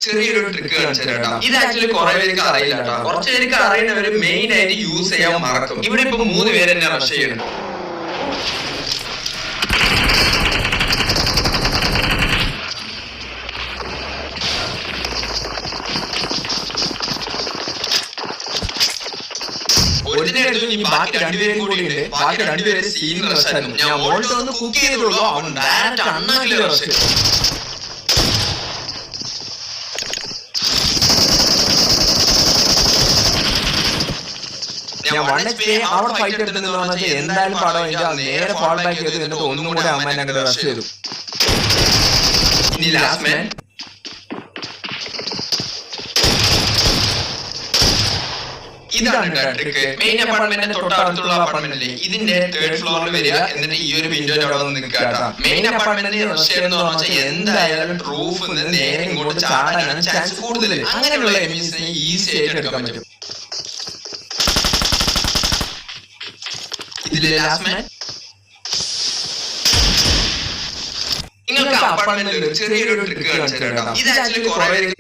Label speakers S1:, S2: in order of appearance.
S1: ചെറിയൊരു ട്രിക്ക് കാണിച്ചിട്ടാ. ഇത് ആക്ച്വലി കുറെ പേർക്ക് അറിയില്ല കേട്ടോ. കുറച്ച് പേർക്ക് അറിയുന്നവര് മെയിൻ ആയിട്ട് യൂസ് ചെയ്യാൻ മറക്കും. ഇവിടെ ഇപ്പൊ 3 പേര് എന്നെ റഷ് ചെയ്യണം. ബാക്കി 2 പേരും കൂടി ഉണ്ട്. ബാക്കി 2 പേര് സീൻ റഷായിരുന്നു. ഞാൻ വോൾട്ട് ഒന്ന് കുക്ക് ചെയ്തുള്ളൂ. അവൻ ഡയറക്റ്റ് അണ്ണാക്കില് റഷ്. ഞാൻ 1 HP അവിടെ ഫൈറ്റ് എടുത്തെന്ന് പറഞ്ഞാൽ എന്തായാലും പടം എനിക്ക് നേരെ ഫാൾ ബാക്ക് ചെയ്ത് എന്നിട്ട് ഒന്നും കൂടെ അമ്മ ഞങ്ങൾ റഷ് ചെയ്തു. ഇനി ലാസ്റ്റ് മാൻ ഇതാണ് ട്രിക്ക്. മെയിൻ അപ്പാർട്ട്മെന്റിന്റെ തൊട്ടടുത്തുള്ള അപ്പാർട്ട്മെന്റിലെ ഇതിന്റെ 3rd ഫ്ലോറിൽ വരിക. എന്നിട്ട് ഈ ഒരു വിൻഡോയുടെ അവിടെ വന്ന് നിൽക്കുക. മെയിൻ അപ്പാർട്ട്മെന്റിൽ റഷ് ചെയ്യുന്ന പറഞ്ഞാൽ എന്തായാലും റൂഫ് നേരെ ഇങ്ങോട്ട് ചാടാനാണ് ചാൻസ് കൂടുതൽ. അങ്ങനെയുള്ള എനിമീസിനെ ഈസി ആയിട്ട് എടുക്കാൻ പറ്റും. ഇതിലെ ലാസ്റ്റ് മാൻ നിങ്ങൾക്ക് അപ്പാർട്ട്മെന്റിൽ ചെറിയൊരു ട്രിക്ക് കാണിച്ചിട്ടാ. ഇത് ആക്ച്വലി കുറെ പേർക്ക്